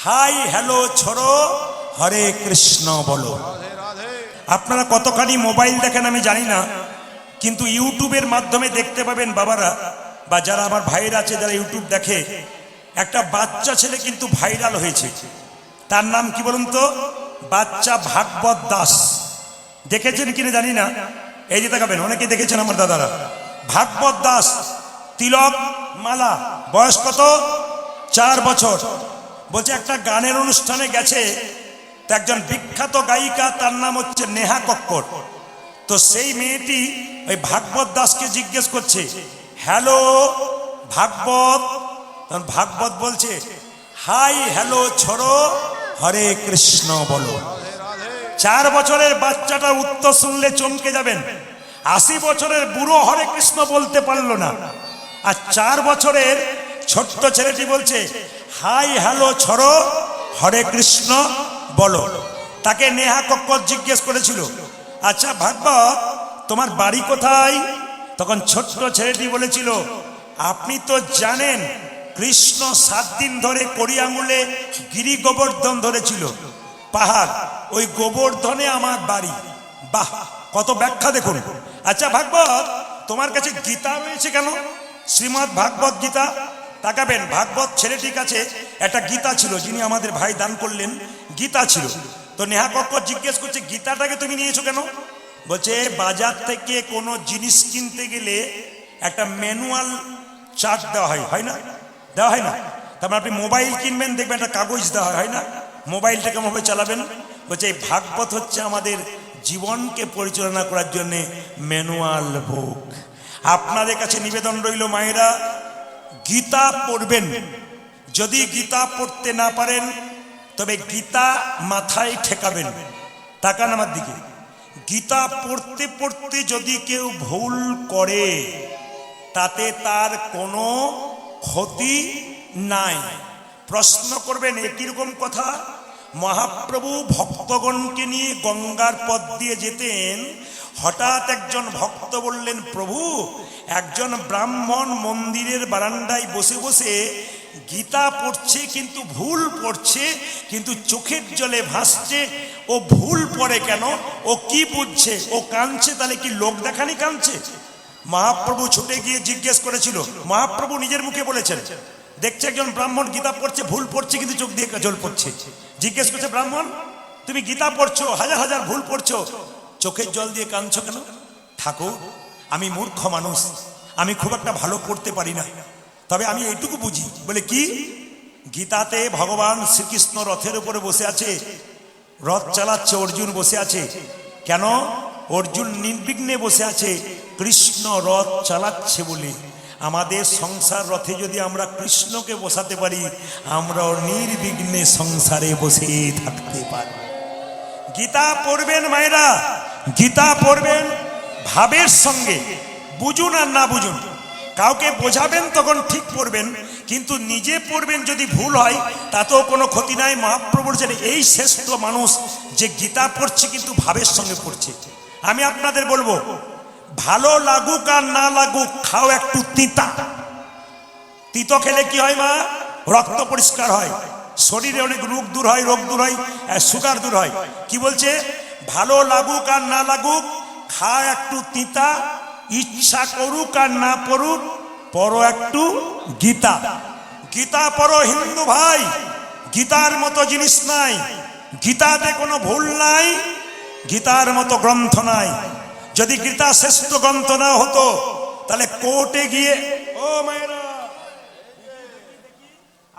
Hi hello ছোড়ো, হরে কৃষ্ণ বলো। আপনারা কতখানি মোবাইল দেখেন আমি জানি না, কিন্তু ইউটিউবের মাধ্যমে দেখতে পাবেন বাবারা বা যারা আমার ভাইরা আছে যারা ইউটিউব দেখে, একটা বাচ্চা ছেলে কিন্তু ভাইরাল হয়েছে। তার নাম কি বলুন তো? বাচ্চা ভাগবত দাস। দেখেছেন কিনা জানি না, এই যে দেখাবেন, অনেকে দেখেছেন আমার দাদারা। ভাগবত দাস, তিলক মালা, বয়স কত? 4 বছর। বলছে একটা গানের অনুষ্ঠানে গেছে, তো একজন বিখ্যাত গায়িকা, তার নাম হচ্ছে নেহা কক্কর। তো সেই মেয়েটি ওই ভাগবত দাসকে জিজ্ঞেস করছে, হ্যালো ভাগবত। তখন ভাগবত বলছে, হাই হ্যালো ছোড়ো, হরে কৃষ্ণ বলো। 4 বছরের বাচ্চাটার উত্তর শুনলে চমকে যাবেন। 80 বছরের বুড়ো হরে কৃষ্ণ বলতে পারলো না, আর 4 বছরের ছোট্ট ছেলেটি বলছে হাই হ্যালো ছোড়ো, হরে কৃষ্ণ বলো। তাকে নেহা কক্কর জিজ্ঞেস করেছিল, আচ্ছা ভাগবত, তোমার বাড়ি কোথায়? তখন ছোট্ট ছেলেটি বলেছিল, আপনি তো জানেন কৃষ্ণ 7 দিন ধরে কড়ি আঙুলে গিরি গোবর্ধন ধরেছিল, পাহাড়, ওই গোবর্ধনে আমার বাড়ি। বাহ, কত ব্যাখ্যা দেখুন। আচ্ছা ভাগবত, তোমার কাছে গীতা রয়েছে কেন? শ্রীমদ্ ভাগবত গীতা। তাকাবেন, ভাগবত ছেলেটির কাছে একটা গীতা ছিল, যিনি আমাদের ভাই দান করলেন, গীতা ছিল। তো নেহা কক্কর জিজ্ঞেস করছে, গীতাটাকে তুমি নিয়েছো কেন? বলছে বাজার থেকে কোনো জিনিস কিনতে গেলে একটা ম্যানুয়াল চার্ট দেওয়া হয়, হয় না? দেওয়া হয় না? তারপর আপনি মোবাইল কিনবেন, দেখবেন একটা কাগজ দেওয়া হয় না, মোবাইলটা কেমনভাবে চালাবেন। বলছে এই ভাগবত হচ্ছে আমাদের জীবনকে পরিচালনা করার জন্য ম্যানুয়াল বুক। আপনাদের কাছে নিবেদন রইল মায়েরা, গীতা পড়বেন। যদি গীতা পড়তে না পারেন তবে গীতা মাথায় ঠেকাবেন। তাকান আমার দিকে। গীতা পড়তে পড়তে যদি কেউ ভুল করে তাতে তার কোনো ক্ষতি নাই। প্রশ্ন করবেন, একই রকম কথা। মহাপ্রভু ভক্তগণকে নিয়ে গঙ্গার পথ দিয়ে যেতেন, হঠাৎ একজন ভক্ত বললেন, প্রভু, একজন ব্রাহ্মণ মন্দিরের বারান্দায় বসে বসে গীতা পড়ছে, কিন্তু ভুল পড়ছে, কিন্তু চোখের জলে ভাসছে। ও ভুল পড়ে কেন? ও কি বুঝছে? ও কাঁদছে, তাহলে কি লোক দেখানি কাঁদছে? মহাপ্রভু ছুটে গিয়ে জিজ্ঞেস করেছিল, মহাপ্রভু নিজের মুখে বলেছেন, দেখছে একজন ব্রাহ্মণ গীতা পড়ছে, ভুল পড়ছে, কিন্তু চোখ দিয়ে জল পড়ছে। জিজ্ঞেস করছে, ব্রাহ্মণ, তুমি গীতা পড়ছো, হাজার হাজার ভুল পড়ছো, চোখের জল দিয়ে কাঁদছো কেন? ঠাকুর, আমি মূর্খ মানুষ, আমি খুব একটা ভালো পড়তে পারি না, তবে আমি এইটুকু বুঝি। বলে কি? গীতাতে ভগবান শ্রীকৃষ্ণ রথের উপরে বসে আছে, রথ চালাচ্ছে, অর্জুন বসে আছে। কেন? অর্জুন নির্বিঘ্নে বসে আছে, কৃষ্ণ রথ চালাচ্ছে বলে। আমাদের সংসার রথে যদি আমরা কৃষ্ণকে বসাতে পারি, আমরাও নির্বিঘ্নে সংসারে বসে থাকতে পারি। গীতা পড়বেন মায়েরা, গীতা পড়বেন ভাবের সঙ্গে, বুঝুন আর না বুঝুন। কাউকে বোঝাবেন তখন ঠিক পড়বেন, কিন্তু নিজে পড়বেন যদি ভুল হয় তাতেও কোনো ক্ষতি নাই। মহাপ্রভু বলেছেন, এই শ্রেষ্ঠ মানুষ যে গীতা পড়ছে কিন্তু ভাবের সঙ্গে পড়ছে। আমি আপনাদের বলবো, ভালো লাগুক আর না লাগুক, খাও একটু তিতা। তিতো খেলে কি হয় মা? রক্ত পরিষ্কার হয়, শরীরে অনেক রোগ দূর হয়, রোগ দূর হয়, সুগার দূর হয়। কি বলছে? ভালো লাগুক আর না লাগুক, খা একটু তিতা, ইচ্ছা করুক আর না পড়ুক, পড়ো একটু গীতা। গীতা পড়ো হিন্দু ভাই, গীতার মতো জিনিস নাই, গীতাতে কোনো ভুল নাই, গীতার মতো গ্রন্থ নাই। যদি গীতা শ্রেষ্ঠ গ্রন্থ না হতো তাহলে কোর্টে গিয়ে, ও মায়েরা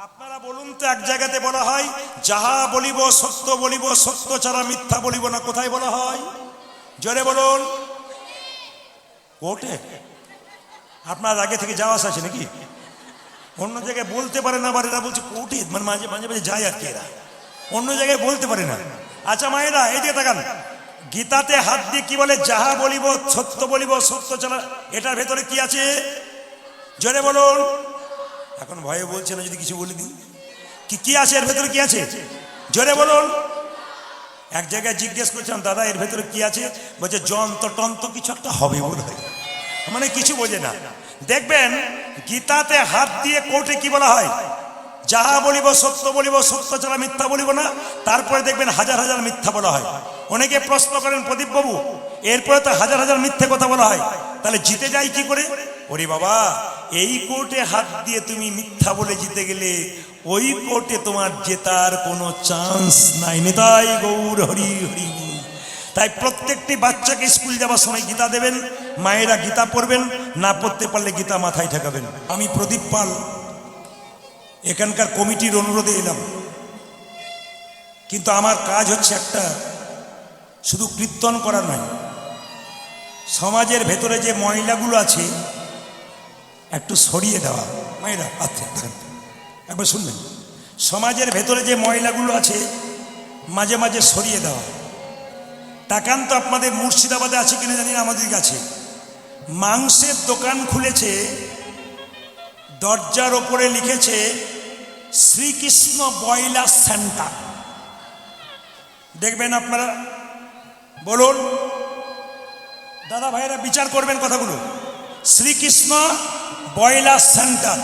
আপনারা বলুন তো, এক জায়গাতে বলা হয় যাহা বলিব সত্য বলিব, সত্য ছাড়া মিথ্যা বলিব না। কোথায় বলা হয়? জোরে বলুন। কোর্টে? আপনার আগে থেকে যাওয়া আছে নাকি? অন্য জায়গায় বলতে পারে না, আবার এরা বলছে কোর্টে, মানে মাঝে মাঝে মাঝে যায় আর কি, এরা অন্য জায়গায় বলতে পারে না। আচ্ছা মায়েরা, এই দিকে তাকান, গীতাতে হাত দিয়ে কি বলে? যাহা বলিব সত্য বলিব, সত্য ছাড়া। এটার ভেতরে কি আছে? জোরে বলুন। এখন ভয়ে বলছে না যদি কিছু বলে দিই। কি আছে এর ভেতরে? কি আছে? জোরে বলুন। এক জায়গায় জিজ্ঞেস করছিলাম, দাদা এর ভেতরে কি আছে? বলছে যন্ত্র টন্ত্র কিছু একটা হবে বলে, মানে কিছু বোঝে না। দেখবেন গীতাতে হাত দিয়ে কোর্টে কি বলা হয়? যাহা বলিব সত্য বলিব, সত্য ছাড়া মিথ্যা বলিব না। তারপরে দেখবেন হাজার হাজার মিথ্যা বলা হয়। অনেকে প্রশ্ন করেন, প্রদীপ বাবু এরপরে তো হাজার হাজার মিথ্যে কথা বলা হয়, তাহলে জিতে যাই কি করে? ওরে বাবা, এই কোর্টে হাত দিয়ে তুমি মিথ্যা বলে জিতে গেলে ওই কোর্টে তোমার জেতার কোনো চান্স নাই। নিতাই গৌর হরি হরি। তাই প্রত্যেকটি বাচ্চাকে স্কুল যাওয়ার সময় গীতা দেবেন, মায়েরা গীতা পড়বেন, না পড়তে পারলে গীতা মাথায় ঠেকাবেন। আমি প্রদীপ পাল এখানকার কমিটির অনুরোধে এলাম, কিন্তু আমার কাজ হচ্ছে একটা, শুধু কীর্তন করা নয়, সমাজের ভেতরে যে ময়লাগুলো আছে একটু সরিয়ে দেওয়া। মায়েরা আচ্ছা একবার শুনবেন, সমাজের ভেতরে যে ময়লাগুলো আছে মাঝে মাঝে সরিয়ে দেওয়া। টাকান তো আপনাদের মুর্শিদাবাদে আছে কিনা জানি না, আমাদের কাছে মাংসের দোকান খুলেছে, দরজার ওপরে লিখেছে শ্রীকৃষ্ণ ব্রয়লার সেন্টার। দেখবেন আপনারা, বলুন দাদা ভাইরা বিচার করবেন কথাগুলো। শ্রীকৃষ্ণ ব্রয়লার সেন্টার,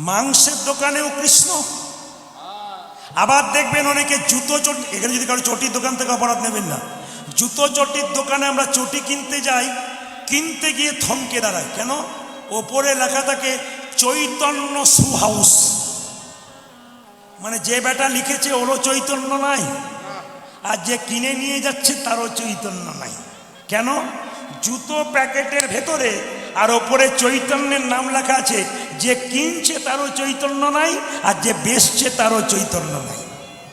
মাংসের দোকানেও কৃষ্ণ। আবার দেখবেন অনেকে জুতো চটি, এখানে যদি কারো চটির দোকান থেকে অপরাধ নেবেন না, জুতো চটির দোকানে আমরা চটি কিনতে যাই, কিনতে গিয়ে থমকে দাঁড়াই। কেন? ওপরে লেখা থাকে চৈতন্য শু হাউস, মানে যে বেটা লিখেছে ওরও চৈতন্য নাই, আর যে কিনে নিয়ে যাচ্ছে তারও চৈতন্য নাই। কেন? জুতো প্যাকেটের ভেতরে আর ওপরে চৈতন্যের নাম লেখা আছে, যে কিনছে তারও চৈতন্য নাই, আর যে বেচছে তারও চৈতন্য নাই।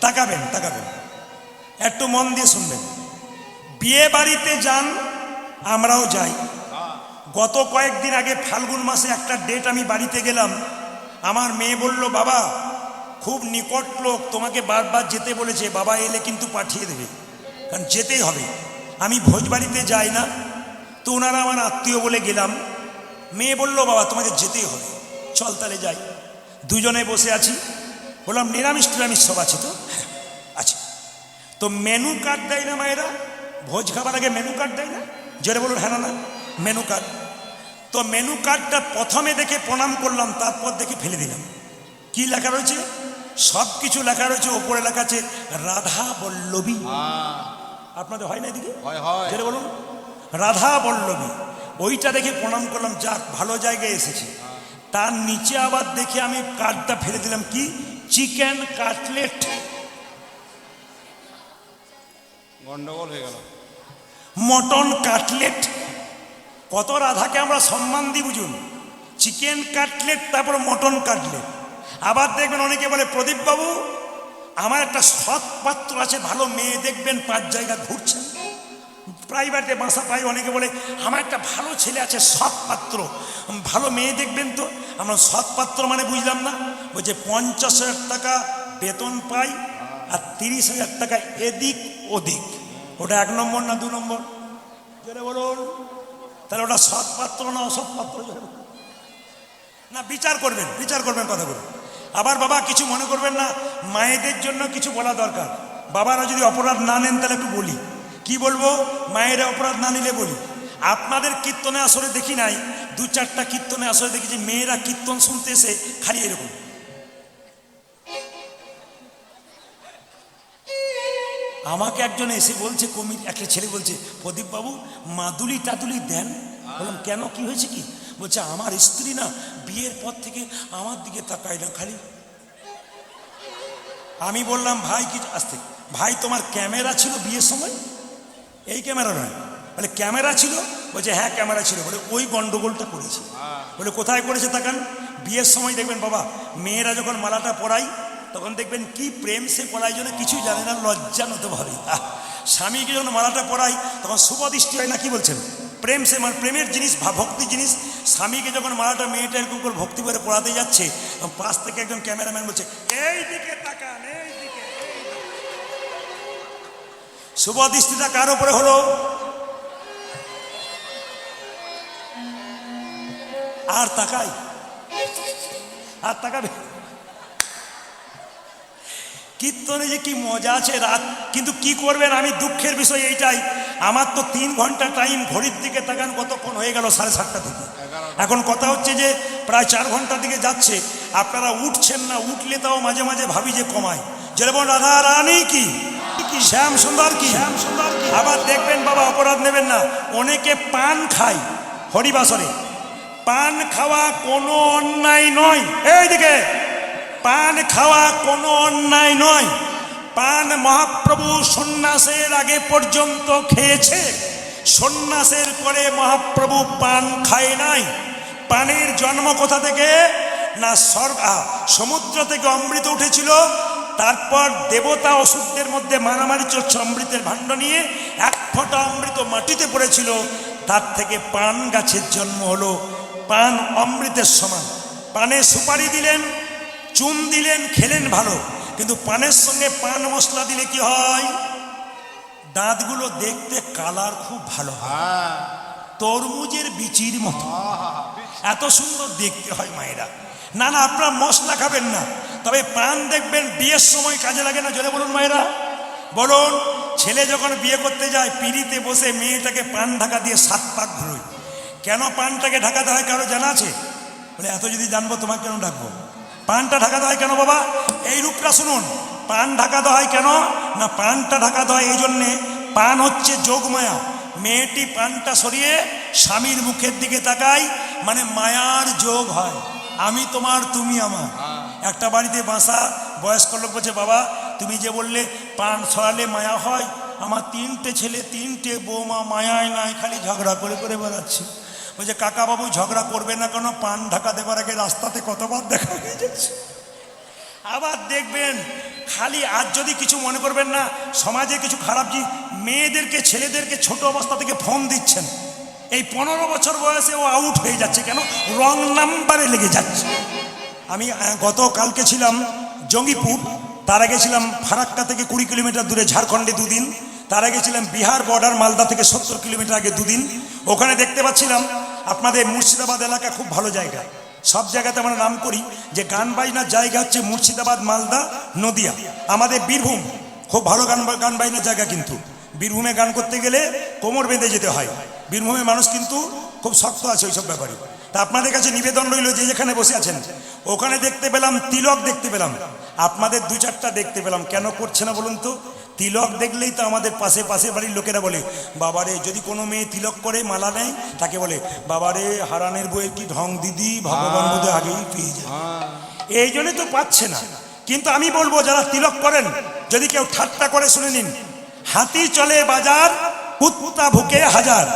তাকাবেন তাকাবেন, একটু মন দিয়ে শুনবেন। বিয়ে বাড়িতে যান, আমরাও যাই। গত কয়েকদিন আগে ফাল্গুন মাসে একটা ডেট আমি বাড়িতে গেলাম, আমার মেয়ে বলল, বাবা খুব নিকট লোক, তোমাকে বারবার যেতে বলেছে, বাবা এলে কিন্তু পাঠিয়ে দেবে, কারণ যেতেই হবে। আমি ভোজ বাড়িতে যাই না, তো ওনারা আমার আত্মীয় বলে গেলাম। মেয়ে বলল, বাবা তোমাকে যেতেই হবে, চল তাহলে যাই। দুজনে বসে আছি, বললাম নিরামিষ টিরামিষ সব আছে তো? হ্যাঁ আছে। তো মেনু কার্ড দেয় না মায়েরা, ভোজ খাবার আগে মেনু কার্ড দেয় না? জোরে বলুন হ্যাঁ না? Menu card. তো মেনু কার্ডটা প্রথমে দেখে প্রণাম করলাম, তারপর দেখে ফেলে দিলাম। কি লেখা রয়েছে? সব কিছু লেখা রয়েছে, ওপরে লেখা আছে রাধা বল্লভী। আপনাদের হয় না এদিকে? জোরে বলুন রাধা বল্লভী। ওইটা দেখে প্রণাম করলাম, যাক ভালো জায়গায় এসেছি। তার নিচে আবার দেখে আমি কার্ডটা ফেলে দিলাম, কি চিকেন কাটলেট। গন্ডগোল হয়ে গেল। Mutton cutlet. কত রাধাকে আমরা সম্মান দিই বুঝুন। চিকেন কাটলেট, তারপর মটন কাটলেট। আবার দেখবেন অনেকে বলে, প্রদীপ বাবু আমার একটা সৎ পাত্র আছে, ভালো মেয়ে দেখবেন, 5 জায়গা ঘুরছেন, প্রাইভেটে বাসা পাই। অনেকে বলে আমার একটা ভালো ছেলে আছে, সৎ পাত্র, ভালো মেয়ে দেখবেন তো। আমরা সৎ পাত্র মানে বুঝলাম না। বলছে 50,000 টাকা বেতন পাই আর 30,000 টাকা এদিক ওদিক, ওটা 1 নম্বর না 2 নম্বর? জোরে বলুন। তাহলে ওটা সৎ পাত্র না অসৎ পাত্র? না, বিচার করবেন, বিচার করবেন কথাগুলো। আবার বাবা কিছু মনে করবেন না, মায়েদের জন্য কিছু বলা দরকার। বাবারা যদি অপরাধ না নেন তাহলে একটু বলি। কি বলবো? মায়েরা অপরাধ না নিলে বলি। আপনাদের কীর্তনে আসরে দেখি নাই, 2-4টা কীর্তনে আসরে দেখেছি মেয়েরা কীর্তন শুনতে এসে খালি এরকম। আমাকে একজন এসে বলছে, একটা ছেলে বলছে, প্রদীপ বাবু মাদুলি টাদুলি দেন। বললাম কেন, কি হয়েছে কি? বলছে আমার স্ত্রী না বিয়ের পর থেকে আমার দিকে তাকায় না, খালি। আমি বললাম ভাই কি আসতে, ভাই তোমার ক্যামেরা ছিল বিয়ের সময়? এই ক্যামেরা নয়। বলে ক্যামেরা ছিল? বলছে হ্যাঁ ক্যামেরা ছিল। বলে ওই গন্ডগোলটা করেছে। বলে কোথায় করেছে তাকান। বিয়ের সময় দেখবেন বাবা, মেয়েরা যখন মালাটা পরায় তখন দেখবেন কি প্রেম সে পড়ায়, জন্য কিছুই জানে না, লজ্জা নত ভাবে। স্বামীকে যখন মালাটা পরায় তখন শুভ দৃষ্টি হয় না, কি বলছেন? প্রেম সে মানে প্রেমের জিনিস, ভক্তি জিনিস। স্বামীকে যখন মালাটা মেয়েটা এরকম করে ভক্তি করে পড়াতে যাচ্ছে, পাশ থেকে একজন ক্যামেরাম্যান বলছে এই দিকে তাকান, এই দিকে। শুভ দৃষ্টিটা কার উপরে হলো? আর তাকাই, আর তাকাবে। কীর্তনে যে কি মজা আছে রাত, কিন্তু কি করবেন? আমি দুঃখের বিষয় এইটাই, আমার তো 3 ঘন্টা টাইম, ঘড়ির দিকে তাকান কতক্ষণ হয়ে গেল, 7:30টা থেকে। এখন কথা হচ্ছে যে প্রায় 4 ঘন্টার দিকে যাচ্ছে, আপনারা উঠছেন না, উঠলে তাও মাঝে মাঝে ভাবি যে কমায়। যেমন রাধা রানী কি শ্যাম সুন্দর কি আবার দেখবেন বাবা, অপরাধ নেবেন না, অনেকে পান খায় হরিবাসরে। পান খাওয়া কোনো অন্যায় নয়, এইদিকে পান খাওয়া কোনো অন্যায় নয়। পান মহাপ্রভু সন্ন্যাসের আগে পর্যন্ত খেয়েছে, সন্ন্যাসের পরে মহাপ্রভু পান খায় নাই। পানের জন্ম কোথা থেকে? না সমুদ্র থেকে অমৃত উঠেছিল, তারপর দেবতা অসুরদের মধ্যে মারামারি চলছে অমৃতের ভাণ্ড নিয়ে, এক ফোঁটা অমৃত মাটিতে পড়েছিল, তার থেকে পান গাছের জন্ম হলো। পান অমৃতের সমান। পানে সুপারি দিলেন, চুন দিলেন, খেলেন ভালো, কিন্তু পানের সঙ্গে পান মশলা দিলে কি হয়? দাঁতগুলো দেখতে কালার খুব ভালো হয়, তরমুজের বিচির মতো এত সুন্দর দেখতে হয় মায়েরা। না না, আপনারা মশলা খাবেন না, তবে পান দেখবেন বিয়ের সময় কাজে লাগে না। জোরে বলুন মায়েরা, বলুন। ছেলে যখন বিয়ে করতে যায়, পিঁড়িতে বসে মেয়েটাকে পান ঢাকা দিয়ে 7 পাক ঘুরোয়। কেন পানটাকে ঢাকাতে হয় কারো জানা আছে? বলে এত যদি জানবো তোমাকে কেন ডাকবো? পানটা ঢাকাতে হয় কেন বাবা? এই রূপটা শুনুন। পান ঢাকাতে হয় কেন? না, পানটা ঢাকাতে হয় এই জন্যে, পান হচ্ছে যোগমায়া। মেয়েটি পানটা সরিয়ে স্বামীর মুখের দিকে তাকায়, মানে মায়ার যোগ হয়, আমি তোমার তুমি আমার। একটা বাড়িতে বাসা বয়স্ক লোক বলছে, বাবা তুমি যে বললে পান সরালে মায়া হয়, আমার 3টে ছেলে 3টে বৌমা মায়ায় নাই, খালি ঝগড়া করে করে বেড়াচ্ছে। বলছে, কাকা বাবু ঝগড়া করবে না কেন? পান ঢাকা দেবার আগে রাস্তাতে কতবার দেখা হয়ে যাচ্ছে। আবার দেখবেন খালি, আজ যদি কিছু মনে করবেন না, সমাজে কিছু খারাপ মেয়েদেরকে ছেলেদেরকে ছোট অবস্থা থেকে ফোন দিচ্ছেন, এই 15 বছর বয়সে ও আউট হয়ে যাচ্ছে কেন? রং নাম্বারে লেগে যাচ্ছে। আমি গতকালকে ছিলাম জঙ্গিপুর, তার আগে ছিলাম ফারাক্কা থেকে 20 কিলোমিটার দূরে ঝাড়খণ্ডে 2 দিন, তার আগে ছিলাম বিহার বর্ডার মালদা থেকে 70 কিলোমিটার আগে 2 দিন। ওখানে দেখতে পাচ্ছিলাম আপনাদের মুর্শিদাবাদ এলাকা খুব ভালো জায়গা। সব জায়গাতে আমরা নাম করি যে গান বাজনার জায়গা হচ্ছে মুর্শিদাবাদ, মালদা, নদিয়া। আমাদের বীরভূম খুব ভালো গান বাজনার জায়গা, কিন্তু বীরভূমে গান করতে গেলে কোমর বেঁধে যেতে হয়। বীরভূমের মানুষ কিন্তু খুব শক্ত আছে ওইসব ব্যাপারে। তা আপনাদের কাছে নিবেদন রইল, যে যেখানে বসে আছেন, ওখানে দেখতে পেলাম তিলক, দেখতে পেলাম আপনাদের 2-4টা দেখতে পেলাম। কেন করছে না বলুন তো? তিলক দেখলেই তো আমাদের পাশে বাড়ির লোকেরা বলে, বাবারে যদি কোনো মেয়ে তিলক করে মালা নেয়, তাকে বলে, বাবারে হারানের বইয়ের কি ঢং দিদি, ভগবান বোধ আগেই পেয়ে যায়। এই জন্য তো পাচ্ছে না। কিন্তু আমি বলবো, যারা তিলক করেন, যদি কেউ ঠাট্টা করে শুনে নিন, হাতি চলে বাজার, কুত্তা ভুকে হাজার।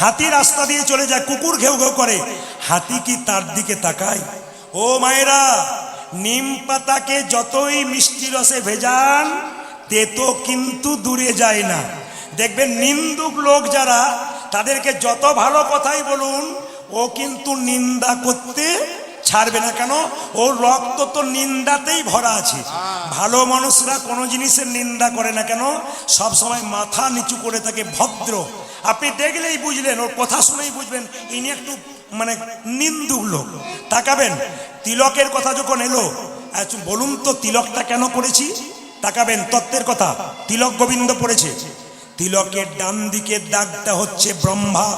হাতি রাস্তা দিয়ে চলে যায়, কুকুর ঘেউ ঘেউ করে, হাতি কি তার দিকে তাকায়? ও মায়েরা, নিম পাতাকে যতই মিষ্টি রসে ভেজান, তেতো কিন্তু দূরে যায় না। দেখবেন নিন্দুক লোক যারা, তাদেরকে যত ভালো কথাই বলুন, ও কিন্তু নিন্দা করতে ছাড়বে না। কেন? ওর রক্ত তো নিন্দাতেই ভরা আছে। ভালো মানুষরা কোনো জিনিসের নিন্দা করে না কেন? সব সময় মাথা নিচু করে থাকে, ভদ্র। আপনি দেখলেই বুঝলেন, ওর কথা শুনেই বুঝবেন ইনি একটু মানে নিন্দুক লোক। তাকাবেন, তিলকের কথা যখন এলো, বলুন তো তিলকটা কেন করেছি? তাকাবেন, তত্ত্বের কথা। তিলক গোবিন্দ পড়েছে, তিলকের ডান দিকের দাগটা হচ্ছে ব্রহ্মা,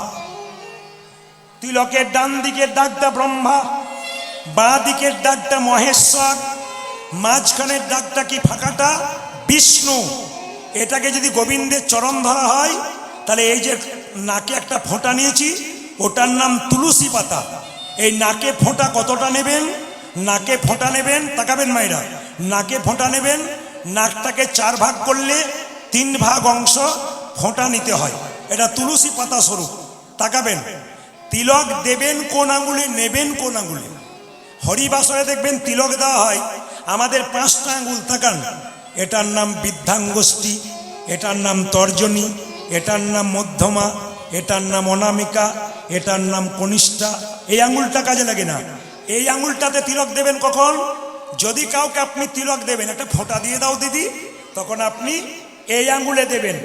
তিলকের ডান দিকের দাগটা ব্রহ্মা, বাঁ দিকের দাগটা মহেশ্বর, মাঝখানের দাগটা কি ফাঁকাটা? বিষ্ণু। এটাকে যদি গোবিন্দের চরণ ধরা হয়, তাহলে এই যে নাকে একটা ফোঁটা নিয়েছি, ওটার নাম তুলসী পাতা। এই নাকে ফোঁটা কতটা নেবেন? নাকে ফোঁটা নেবেন, তাকাবেন মায়েরা, নাকে ফোঁটা নেবেন, নাকটাকে 4 ভাগ করলে 3 ভাগ অংশ ফোঁটা নিতে হয়। এটা তুলসী পাতা স্বরূপ। তাকাবেন, তিলক দেবেন কোন আঙুলে, নেবেন কোন আঙুলে? হরিবাসরে দেখবেন তিলক দেওয়া হয় আমাদের 5টা আঙুল। তাকান, এটার নাম বৃদ্ধাঙ্গুষ্ঠী, এটার নাম তর্জনী, এটার নাম মধ্যমা, এটার নাম অনামিকা, এটার নাম কনিষ্ঠা। এই আঙুলটা কাজে লাগে না। এই আঙুলটাতে তিলক দেবেন কখন? যদি কাউকে আপনি তিলক দেবেন, একটা ফোঁটা দিয়ে দাও দিদি, তখন আপনি এই আঙুলে দেবেন।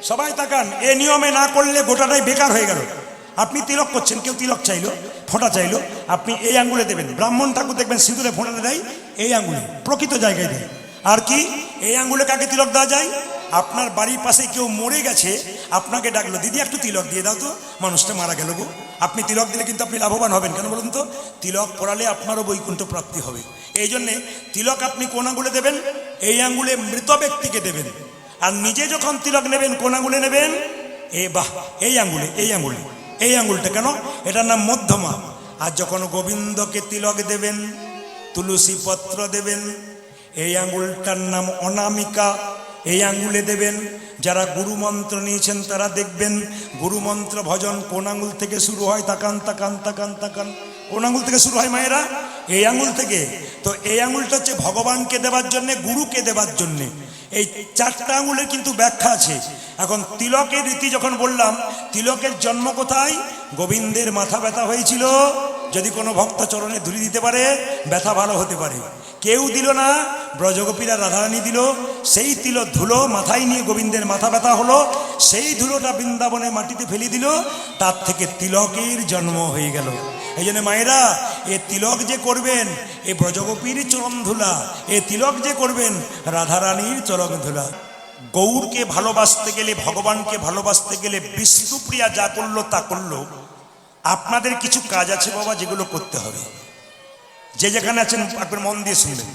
সবাই তাকান, এ নিয়মে না করলে গোটাটাই বেকার হয়ে গেল। আপনি তিলক করছেন, কেউ তিলক চাইলো, ফোঁটা চাইলো, আপনি এই আঙুলে দেবেন। ব্রাহ্মণ ঠাকুর দেখবেন সিঁদুরে ফোঁটাটা দেয় এই আঙুলে, প্রকৃত জায়গায় দেয়। আর কি এই আঙুলে কাকে তিলক দেওয়া যায়? আপনার বাড়ির পাশে কেউ মরে গেছে, আপনাকে ডাকলো, দিদি একটু তিলক দিয়ে দাও তো, মানুষটা মারা গেল গো। আপনি তিলক দিলে কিন্তু আপনি লাভবান হবেন। কেন বলুন তো? তিলক পরালে আপনারও বৈকুণ্ঠ প্রাপ্তি হবে। এই জন্যে তিলক আপনি কোন আঙ্গুলে দেবেন? এই আঙ্গুলে মৃত ব্যক্তিকে দেবেন। আর নিজে যখন তিলক নেবেন কোন আঙ্গুলে নেবেন? এই আঙ্গুলে, এই আঙ্গুলটা। কেন? এটার নাম মধ্যমা। আর যখন গোবিন্দকে তিলক দেবেন, তুলসী পত্র দেবেন, এই আঙ্গুলটার নাম অনামিকা। এই আঙ্গুলে দেবেন। যারা গুরু মন্ত্র নিয়েছেন তারা দেখবেন গুরু মন্ত্র ভজন কোন আঙ্গুল থেকে শুরু হয়? তাকান তাকান তাকান তাকান। কোন আঙ্গুল থেকে শুরু হয় মায়েরা? এই আঙ্গুল থেকে। তো এই আঙ্গুলটা হচ্ছে ভগবানকে দেওয়ার জন্যে, গুরুকে দেওয়ার জন্যে। এই চারটা আঙ্গুলের কিন্তু ব্যাখ্যা আছে। এখন তিলকের রীতি যখন বললাম, তিলকের জন্ম কোথায়? গোবিন্দের মাথা ব্যথা হয়েছিল, যদি কোনো ভক্ত চরণে ধুলি দিতে পারে ব্যথা ভালো হতে পারে। কেউ দিল না, ব্রজগোপীরা রাধারানী দিল। সেই তিল ধুলো মাথায় নিয়ে গোবিন্দের মাথা ব্যথা হলো, সেই ধুলোটা বৃন্দাবনে মাটিতে ফেলে দিল, তার থেকে তিলকের জন্ম হয়ে গেল। এই জন্য মায়েরা, এ তিলক যে করবেন এ ব্রজগোপীর চরণ ধুলা, এ তিলক যে করবেন রাধারানীর চরণ ধুলা। গৌরকে ভালোবাসতে গেলে, ভগবানকে ভালোবাসতে গেলে বিষ্ণুপ্রিয়া যা করলো তা করলো। আপনাদের কিছু কাজ আছে বাবা, যেগুলো করতে হবে। যে যেখানে আছেন একবার মন দিয়ে শুনবেন।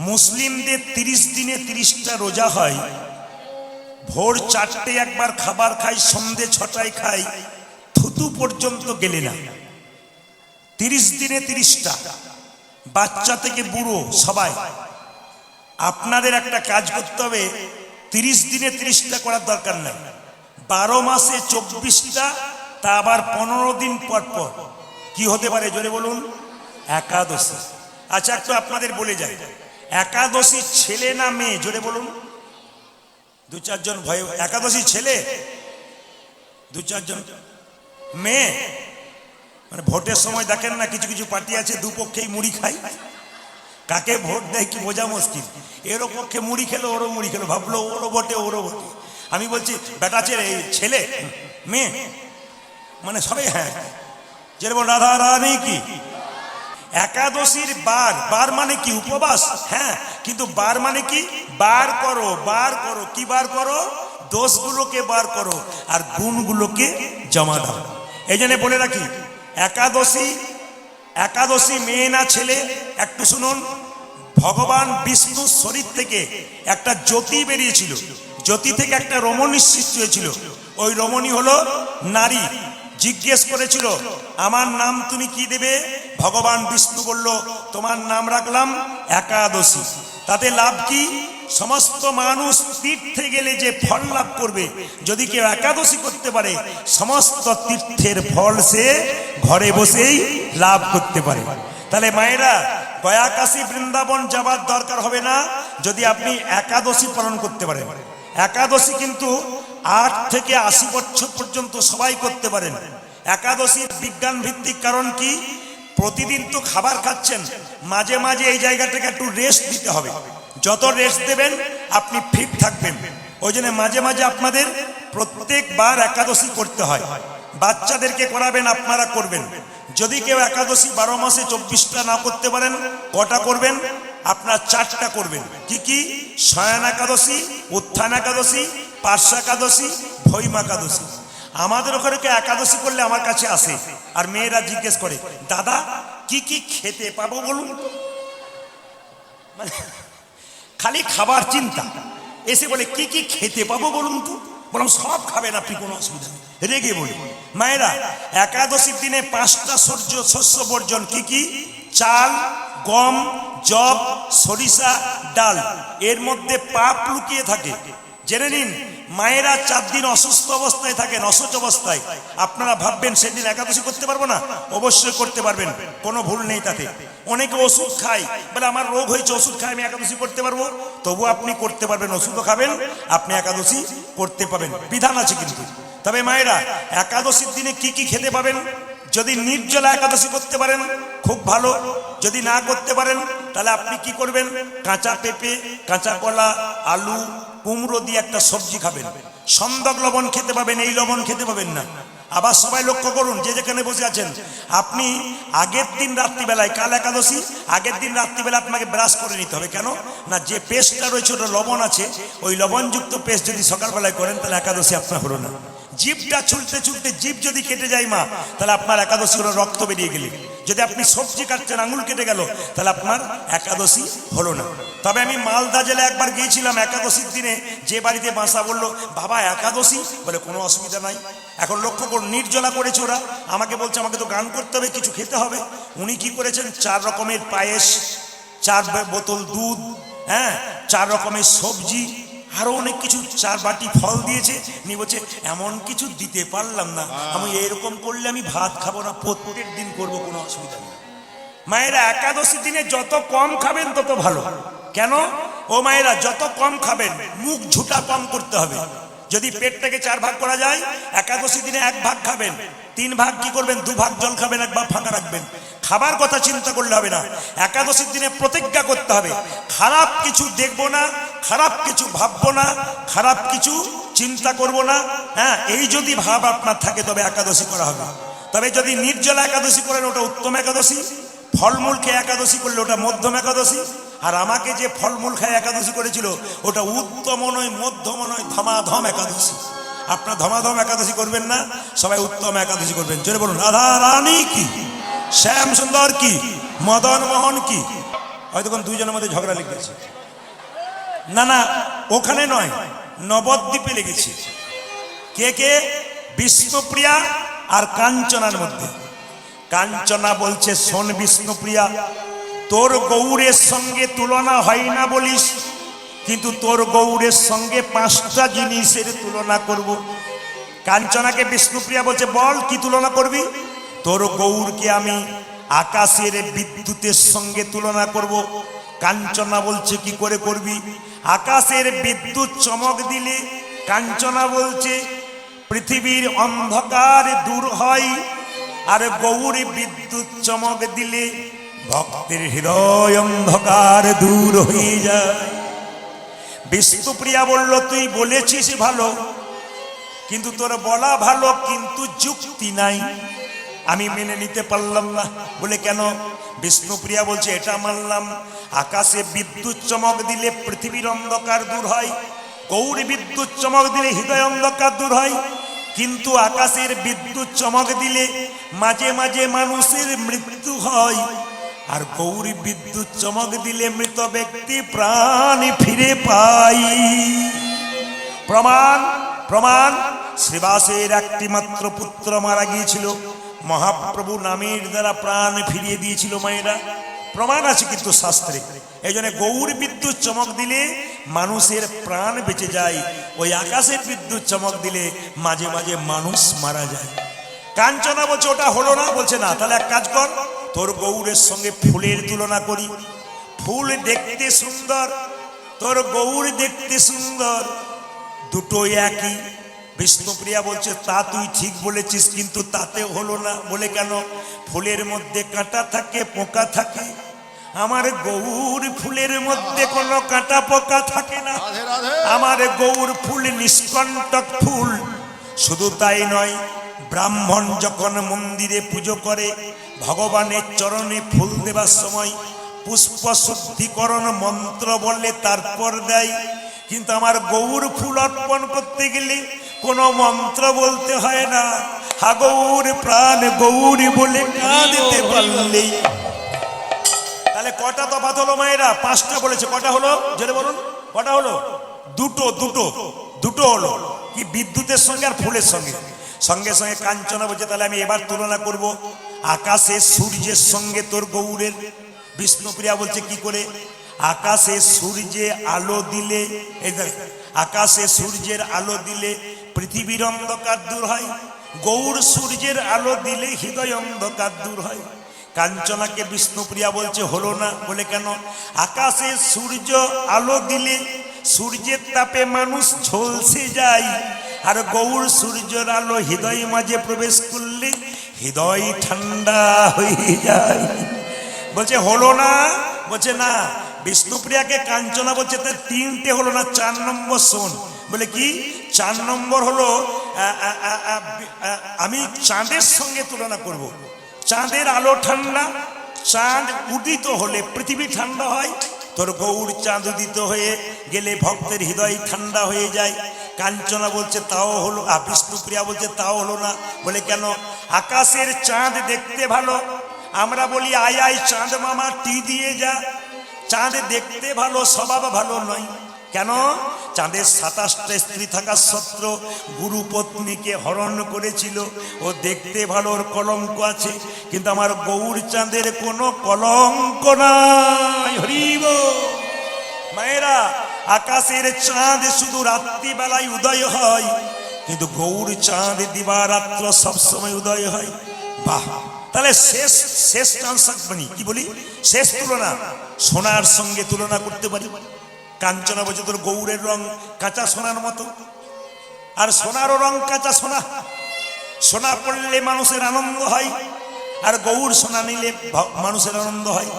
মুসলিমদের 30 দিনে 30টা রোজা হয়। ভোর 4টে একবার খাবার খাই, সন্ধে 6টায় খাই, থুতু পর্যন্ত গেলে না। 30 দিনে 30টা, বাচ্চা থেকে বুড়ো সবাই। আপনাদের একটা কাজ করতে হবে, 30 দিনে 30টা করার দরকার নাই। 12 মাসে 24টা, তা আবার 15 দিন পর পর। কি হতে পারে জোরে বলুন? একাদশী। আচ্ছা, একটু আপনাদের বলে যাই, একাদশী ছেলে না মেয়ে? জোরে বলুন। 2-4 জন ভয়। একাদশী ছেলে, 2-4 জন মেয়ে। মানে ভোটের সময় দেখেন না, কিছু কিছু পার্টি আছে দুপক্ষেই মুড়ি খায়। কাকে ভোট দেয় কি বোঝা মুশকিল। এরও পক্ষে মুড়ি খেলো, ওরও মুড়ি খেলো, ভাবলো ওরও বটে ওরও বটে। আমি বলছি বেটা ছেলে মেয়ে, মানে সবাই হ্যাঁ। যেরকম রাধা রানী কি একাদশীর বার, বার মানে কি? উপবাস। হ্যাঁ, কিন্তু বার মানে কি? বার করো, বার করো। কি বার করো? দোষগুলোকে বার করো আর গুণগুলোকে জমা দাও। এই জন্য বলে রাখি, একাদশী মেয়ে না ছেলে? একটু শুনুন। ভগবান বিষ্ণুর শরীর থেকে একটা জ্যোতি বেরিয়েছিল, জ্যোতি থেকে একটা রমণী সৃষ্টি হয়েছিল। ওই রমণী হলো নারী। জিজ্ঞেস করেছিল, আমার নাম তুমি কি দেবে? ভগবান বিষ্ণু বলল, তোমার নাম রাখলাম একাদশী। তাতে লাভ কি? সমস্ত মানুষ তীর্থে গেলে যে ফল লাভ করবে, যদি কেউ একাদশী করতে পারে, সমস্ত তীর্থের ফল সে ঘরে বসেই লাভ করতে পারে। তাহলে মায়েরা, গয়া কাশী বৃন্দাবন যাবার দরকার হবে না যদি আপনি একাদশী পালন করতে পারেন। একাদশী কিন্তু 8 থেকে 80 বছর পর্যন্ত সবাই করতে পারেন। একাদশীর বিজ্ঞান ভিত্তিক কারণ কি? প্রতিদিন তো খাবার খাচ্ছেন, মাঝে মাঝে এই জায়গাটাকে একটু রেস্ট দিতে হবে। যত রেস্ট দেবেন আপনি ফিট থাকবেন। ওই জন্য মাঝে মাঝে আপনাদের প্রত্যেকবার একাদশী করতে হয়। বাচ্চাদেরকে করাবেন, আপনারা করবেন। যদি কেউ একাদশী 12 মাসে 24টা না করতে পারেন, কটা করবেন? আপনার 4টা করবেন। কি কি? শয়ন একাদশী, উত্থান একাদশী, পার্শ্ব একাদশী, ভৈম একাদশী। আমাদের ওখানে একাদশী করলে আমার কাছে আসে আর মেয়েরা জিজ্ঞেস করে, দাদা কি কি খেতে পাবো বলুন? মানে খালি খাবার চিন্তা। এসে বলে কি কি খেতে পাবো বলুন তো? বললাম সব খাবেন আপনি, কোনো অসুবিধা নেই। রেগে বলি, মায়েরা একাদশীর দিনে 5টা শস্য বর্জন। কি কি? চাল, গম, জব, সরিষা, ডাল। এর মধ্যে পাপ লুকিয়ে থাকে, জেনে নিন। মায়েরা 4 দিন অসুস্থ অবস্থায় থাকেন, অসুস্থ অবস্থায়। আপনারা ভাববেন সেদিন একাদশী করতে পারবো না? অবশ্যই করতে পারবেন, কোনো ভুল নেই তাতে। অনেকে ওষুধ খায়, বলে আমার রোগ হয়েছে, ওষুধ খাই আমি একাদশী করতে পারবো। তবু আপনি করতে পারবেন, ওষুধও খাবেন, আপনি একাদশী করতে পাবেন। বিধান আছে কিন্তু। তবে মায়েরা, একাদশীর দিনে কি কি খেতে পাবেন? যদি নির্জলা একাদশী করতে পারেন খুব ভালো। যদি না করতে পারেন তাহলে আপনি কি করবেন? কাঁচা পেঁপে, কাঁচা কলা, আলু, কুমড়ো দিয়ে একটা সবজি খাবেন। সন্দক লবণ খেতে পাবেন, এই লবণ খেতে পাবেন না। আবার সবাই লক্ষ্য করুন, যে যেখানে বসে আছেন, আপনি আগের দিন রাত্রিবেলায়, কাল একাদশী, আগের দিন রাত্রিবেলা আপনাকে ব্রাশ করে নিতে হবে। কেন না? যে পেস্টটা রয়েছে ওটা লবণ আছে, ওই লবণযুক্ত পেস্ট যদি সকালবেলায় করেন তাহলে একাদশী আপনার হলো না। জিভটা ছুলতে ছুলতে জিভ যদি কেটে যায় মা, তাহলে আপনার একাদশী হলো রক্ত বেরিয়ে গেলে। যদি আপনি সবজি কাটছেন আঙুল কেটে গেল, তাহলে আপনার একাদশী হলো না। তবে আমি মালদা জেলায় একবার গিয়েছিলাম একাদশীর দিনে, যে বাড়িতে বাসা বললো বাবা একাদশী, বলে কোনো অসুবিধা নাই। এখন লক্ষ্য করুন, নির্জলা করেছে ওরা, আমাকে বলছে আমাকে তো গান করতে হবে, কিছু খেতে হবে। উনি কি করেছেন, 4 রকমের পায়েস, 4 বোতল দুধ, হ্যাঁ 4 রকমের সবজি, আরো অনেক কিছু, 4 বাটি ফল দিয়েছে। নিয়ে বলছে এমন কিছু দিতে পারলাম না, আমি এরকম করলে আমি ভাত খাবো না, প্রত্যেক দিন করবো, কোনো অসুবিধা নেই। মায়েরা একাদশী দিনে যত কম খাবেন তত ভালো। কেন? ও মায়েরা যত কম খাবেন, মুখ ঝুটা কম করতে হবে। যদি পেটটাকে 4 ভাগ করা যায়, একাদশী দিনে 1 ভাগ খাবেন, 3 ভাগ কি করবেন, 2 ভাগ জল খাবেন, 1 ভাগ ফাঁকা রাখবেন। খাবার কথা চিন্তা করলে হবে না, একাদশীর দিনে প্রতিজ্ঞা করতে হবে, খারাপ কিছু দেখবো না, খারাপ কিছু ভাববো না, খারাপ কিছু চিন্তা করব না। হ্যাঁ, এই যদি ভাব আপনার থাকে তবে একাদশী করা হবে। তবে যদি নির্জলা একাদশী করেন ওটা উত্তম একাদশী, ফলমূল খেয়ে একাদশী করলে ওটা মধ্যম একাদশী। আর আমাকে যে ফলমূল খায় একাদশী করেছিল ওটা উত্তম নয়, মধ্যম নয়, ধমাধম একাদশী। আপনার ধমাধম একাদশী করবেন না, সবাই উত্তম একাদশী করবেন। জোরে বলুন রাধা রানী কি, শ্যাম সুন্দর কি, মদন মোহন কি। হয়তো কোন দুইজনের মধ্যে ঝগড়া লেগেছে, না না ওখানে নয়, নবদ্বীপে লেগেছে। কে কে? বিষ্ণুপ্রিয়া আর কাঞ্চনার মধ্যে। কাঞ্চনা বলছে শোন বিষ্ণুপ্রিয়া, তোর গৌরের সঙ্গে তুলনা হয় না বলিস, কিন্তু তোর গৌরের সঙ্গে 5টা জিনিসের তুলনা করব। কাঞ্চনাকে বিষ্ণুপ্রিয়া বলছে বল কি তুলনা করবি? তোর গৌরকে আমি আকাশের বিদ্যুতের সঙ্গে তুলনা করব। কাঞ্চনা বলছে কি করে করবি? আকাশের বিদ্যুৎ চমক দিলে, কাঞ্চনা বলছে পৃথিবীর অন্ধকার দূর হয়, আর গৌরী বিদ্যুৎ চমক দিলে ভক্তের হৃদয় অন্ধকার দূর হয়ে যায়। বিষ্ণুপ্রিয়া বলল তুই বলেছিস ভালো, কিন্তু তোর বলা ভালো কিন্তু যুক্তি নাই, আমি মেনে নিতে পারলাম না। বলে কেন? বিষ্ণুপ্রিয়া বলছে এটা মানলাম, আকাশে বিদ্যুৎ চমক দিলে পৃথিবীর অন্ধকার দূর হয়, গৌরী বিদ্যুৎ চমক দিলে হৃদয় অন্ধকার দূর হয়, কিন্তু আকাশের বিদ্যুৎ চমক দিলে মাঝে মাঝে মানুষের মৃত্যু হয়, আর গৌরী বিদ্যুৎ চমক দিলে মৃত ব্যক্তি প্রাণ ফিরে পাই। প্রমাণ প্রমাণ, শ্রীবাসের একটি মাত্র পুত্র মারা গিয়েছিল, মহাপ্রভু নামের দ্বারা প্রাণ ফিরিয়ে দিয়েছিল মায়েরা। প্রমাণ আছে কিন্তু শাস্ত্রে। এই জন্য গৌর বিদ্যুৎ চমক দিলে মানুষের প্রাণ বেঁচে যায়, ওই আকাশের বিদ্যুৎ চমক দিলে মাঝে মাঝে মানুষ মারা যায়। কাঞ্চনা বলছে ওটা হলো না। বলছে না, তাহলে এক কাজ কর, তোর গৌরের সঙ্গে ফুলের তুলনা করি। ফুল দেখতে সুন্দর, তোর গৌর দেখতে সুন্দর, দুটোই একই। বিষ্ণুপ্রিয়া বলছে তা তুই ঠিক বলেছিস, কিন্তু তাতে হলো না। বলে কেন? ফুলের মধ্যে কাঁটা থাকে, পোকা থাকে, আমার গৌর ফুলের মধ্যে কোনো কাঁটা পোকা থাকে না। আমার গৌর ফুল নিষ্কণ্টক ফুল। শুধু তাই নয়, ব্রাহ্মণ যখন মন্দিরে পুজো করে, ভগবানের চরণে ফুল দেবার সময় পুষ্প শুদ্ধিকরণ মন্ত্র বলে তারপর দেয়, কিন্তু আমার গৌর ফুল অর্পণ করতে গেলে কোনো মন্ত্র বলতে হয় না। হা গৌর প্রাণ গৌরী বলে কাঁদতে পারলেই। তাহলে কটা তফাৎ হলো মায়েরা? 5টা বলেছে। কটা হলো জেনে বলুন, কটা হলো? দুটো দুটো দুটো হলো। কি? বিদ্যুতের সঙ্গে আর ফুলের সঙ্গে। সঙ্গে সঙ্গে কাঞ্চনা বলছে তাহলে আমি এবার তুলনা করব আকাশে সূর্যের সঙ্গে তোর গৌরের। বিষ্ণুপ্রিয়া বলছে কি করে? আকাশে সূর্যে আলো দিলে, এই দেখ, আকাশে সূর্যের আলো দিলে পৃথিবীর অন্ধকার দূর হয়, গৌর সূর্যের আলো দিলে হৃদয় অন্ধকার দূর হয়। কাঞ্চনাকে বিষ্ণুপ্রিয়া বলছে হলো না। বলে কেন? আকাশে সূর্য আলো দিলে সূর্যের তাপে মানুষ ঝলসে যায়, আর গৌর সূর্যের আলো হৃদয় মাঝে প্রবেশ করলে হৃদয় ঠান্ডা হয়ে যায়। বলছে হলো না। বলছে না। বিষ্ণুপ্রিয়াকে কাঞ্চনা বলছে তার 3টে হলো না, 4 নম্বর শোন। বলে কি? 4 নম্বর হলো আমি চাঁদের সঙ্গে তুলনা করব। চাঁদের আলো ঠান্ডা, চাঁদ উদিত হলে পৃথিবী ঠান্ডা হয়, তোর গৌর চাঁদ উদিত হয়ে গেলে ভক্তের হৃদয় ঠান্ডা হয়ে যায়। কাঞ্চনা বলছে তাও হলো, বিষ্ণুপ্রিয়া বলছে তাও হলো না। বলে কেন? আকাশের চাঁদ দেখতে ভালো, আমরা বলি আয় আয় চাঁদ মামা টি দিয়ে যা। চাঁদ দেখতে ভালো, স্বভাব ভালো নয়। কেন? চাঁদের 27টা স্ত্রী থাকা সত্ত্বেও গুরু পত্নীকে হরণ করেছিল। ও দেখতে ভালো, ওর কলঙ্ক আছে, কিন্তু আমার গৌর চাঁদের কোনো কলঙ্ক নাই। হরিব মায়েরা, আকাশের চাঁদ শুধু রাত্রিবেলায় উদয় হয়, কিন্তু গৌর চাঁদ দিবারাত্র সবসময় উদয় হয়। বাহ! তাহলে শেষ শেষ ট্রান্সাকশন কি বলি, শেষ তুলনা সোনার সঙ্গে তুলনা করতে পারি। কাঞ্চনা বলছে তোর গৌরের রং কাঁচা সোনার মতো, আর সোনারও রং কাঁচা সোনা। সোনা পড়লে মানুষের আনন্দ হয়, আর গৌর সোনা নিলে মানুষের আনন্দ হয়।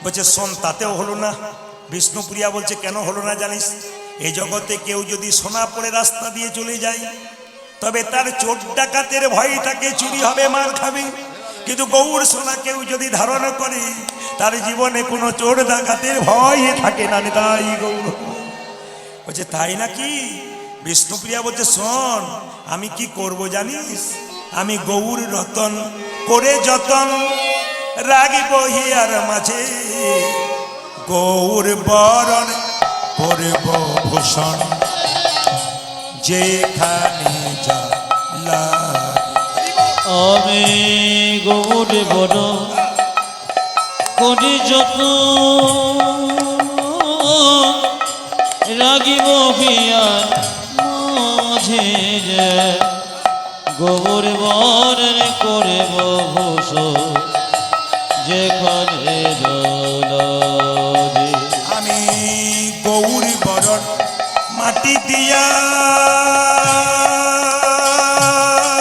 বলছে শোন, তাতেও হলো না। বিষ্ণুপ্রিয়া বলছে কেন হলো না জানিস? এই জগতে কেউ যদি সোনা পরে রাস্তা দিয়ে চলে যায়, তবে তার চোর ডাকাতের ভয় থাকে, চুরি হবে, মার খাবে। কিন্তু গৌর সোনা কেউ যদি ধারণ করে, তার জীবনে কোনো চোর ডাকাতের ভয় থাকে না। তাই গৌর বলছে তাই নাকি? বিষ্ণুপ্রিয়া বলছে শোন, আমি কি করব জানিস? আমি গৌর রতন করে যতন রাগিব হিয়ার মাঝে, গৌর বরণ করব ভূষণ যেখানে যা আমি গৌর বড় করি যত রাগিব বিয়ার মাঝে, গৌর বরণ করব ভূষণ যেখানে জলাজে। আমি গৌর বরণ মাটি দিয়া ও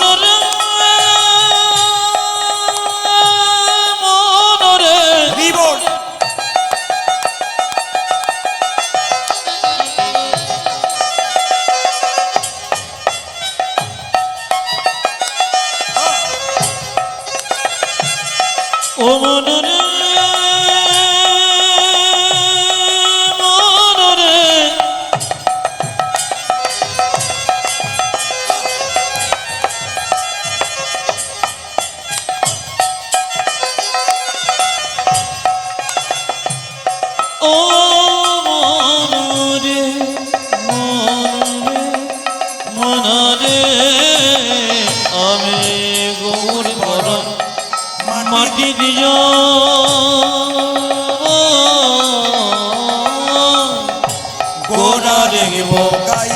মনরে মনরে, ও মনরে মনরে মনরে, আমি গৌর বরণ মাটি দিল গোড়া রেগব গাই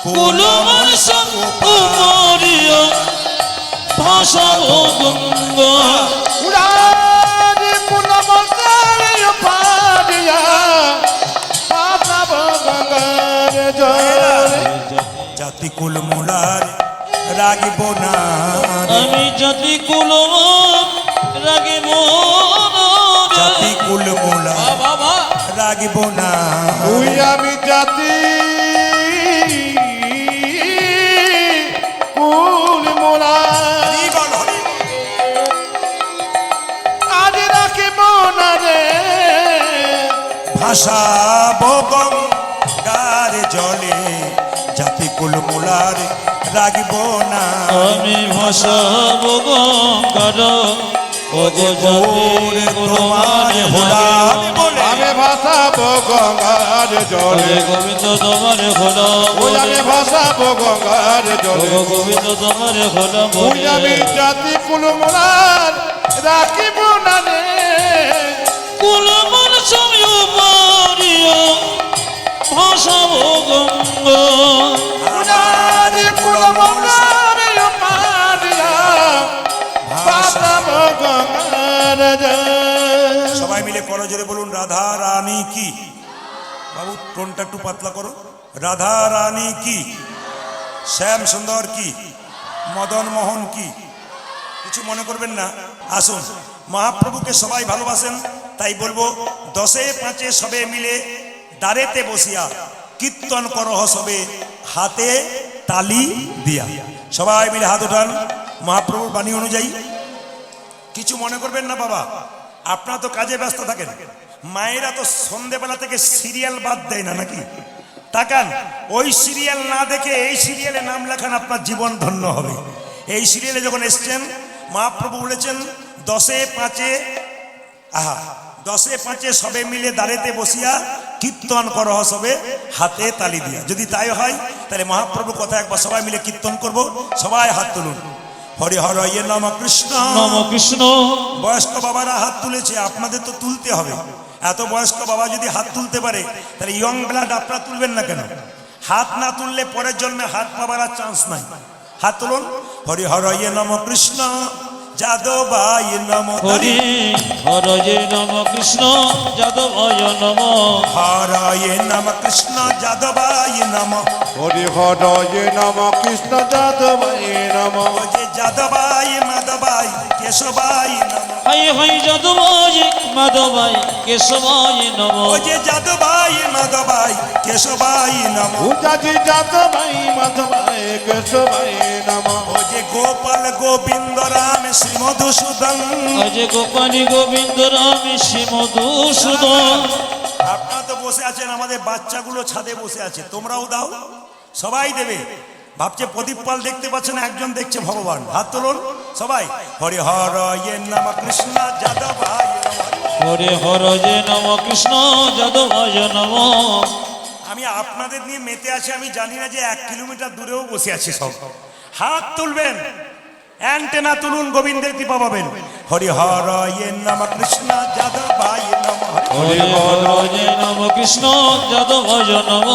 কুলমন সঙ্কুমরিয় ভাষাব গঙ্গা। জাতি কুল মোলার রাগিব না, আমি জাতি কুল রাগিব জাতি কুল মোলার রাগিব না। আমি জাতি কুল মোরা আজ রাখিব না রে, ভাষা গঙ্গার জলে জাতি কুল মোলার রাগিব না। আমি ভাষাব গঙ্গার গৌর তোমার হোলার বলে আমি ভাসাবো গঙ্গার জলে, গোবিন্দ তোমার খোলা আমি ভাসাবো গঙ্গার জলে, গোবিন্দ তোমার খোলা আমি জাতি কুল মোরার রাখিব না রে, কুলমন সময় ভাষাব গঙ্গা। কুল মোরার মারিয়া ভাসাবো গঙ্গার জলে। সবাই মিলে করো জোরে বলুন রাধা রানী কি। বাবু টোনটা একটু পাতলা করো। রাধা রানী কি, শ্যাম সুন্দর কি, মদন মোহন কি। কিছু মনে করবেন না, আসুন। মহাপ্রভুকে সবাই ভালোবাসেন, তাই বলবো 10-5 সবে মিলে দাঁড়েতে বসিয়া কীর্তন করহ সবে হাতে তালি দিয়া। সবাই মিলে হাত উঠান মহাপ্রভুর বাণী অনুযায়ী। কিছু মনে করবেন না বাবা, আপনারা তো কাজে ব্যস্ত থাকেন। মায়েরা তো সন্ধেবেলা থেকে সিরিয়াল বাদ দেয় না নাকি? তাকান, ওই সিরিয়াল না দেখে এই সিরিয়ালে নাম লেখান, আপনার জীবন ধন্য হবে। এই সিরিয়ালে যখন এসছেন মহাপ্রভু বলেছেন 10-5 10-5 সবে মিলে দাঁড়েতে বসিয়া কীর্তন কর সবে হাতে তালি দিয়া। যদি তাই হয় তাহলে মহাপ্রভু কথা একবার সবাই মিলে কীর্তন করব। সবাই হাত তুলুন। হরি হর ইয়ে নম কৃষ্ণ নম কৃষ্ণ। বয়স্ক বাবারা হাত তুলেছে, আপনাদের তো তুলতে হবে। এত বয়স্ক বাবা যদি হাত তুলতে পারে তাহলে ইয়ং ব্লাড আপনারা তুলবেন না কেন? হাত না তুললে পরের জন্মে হাত পাবার আর চান্স নাই। হাত তুলুন। হরি হর ইয়ে নম কৃষ্ণ যাদবায় নম। হরি হরয়ে নম কৃষ্ণ যাদবায় নম। হরয়ে নম কৃষ্ণ যাদবায় নম। হরি হরয়ে নম কৃষ্ণ যাদবায় নম। ও যে যাদবায় মাধবায় কেশবায় নম। হাই হাই যাদবায় মাধবায় কেশবায় নম। ও যে যাদবায় মাধবায় কেশবায় নম। পূজাজি যাদবায় মাধবায় কেশবায় নম। ও যে গোপাল গোবিন্দ রাম শ্রী মধুসূদন। আজ গোপালী গোবিন্দ রাম শ্রী মধুসূদন। আপনারা তো বসে আছেন, আমাদের বাচ্চাগুলো ছাদে বসে আছে, তোমরাও দাও, সবাই দেবে। ভাবছে প্রদীপ পাল দেখতে পাচ্ছেন, একজন দেখছে ভগবান। হাত তুলুন সবাই। হরি হর ইয়ে নম কৃষ্ণ যাদবায় নম। হরে হরয়ে নম কৃষ্ণ যাদবায় নম। আমি আপনাদের নিয়ে মেতে আছি, আমি জানি না যে 1 কিলোমিটার দূরেও বসে আছে সব। হাত তুলবেন, অ্যান্টেনা তুলুন, গোবিন্দের কৃপা পাবেন। হরি হর ইয়ে নম কৃষ্ণ যাদবায় নম। হরে হরয়ে নম কৃষ্ণ যাদবায় নম।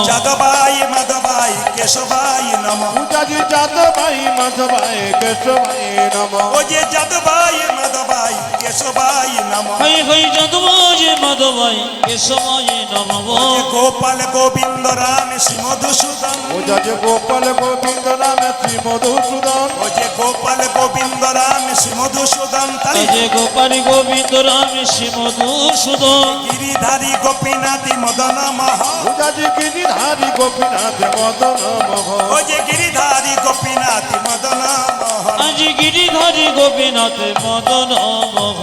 যাদবায় মাধবায় কেশবায় নম। পূজাজি যাদবায় মাধবায় কেশবায় নম। ও যে যাদবায় মাধবায় কেশবায় নম। হাই হাই যাদবায় মাধবায় কেশবায় নম। যে গোপাল গোবিন্দ রাম শ্রী মধুসূদন। পূজাজি গোপাল গোবিন্দ রাম শ্রী মধুসূদন। ও যে গোপাল গোবিন্দ রাম শ্রী মধুসূদন। তাই আজ গোপালী গোবিন্দ রাম শ্রী মধুসূদন। গিরিধারী গোপীনাথী মদন মহ। পূজাজি গিরিধারী গোপীনাথ মদন মোহ। ও যে গিরিধারী গোপীনাথী মদন মহ। আজ গিরিধারী গোপীনাথ মদন মোহ।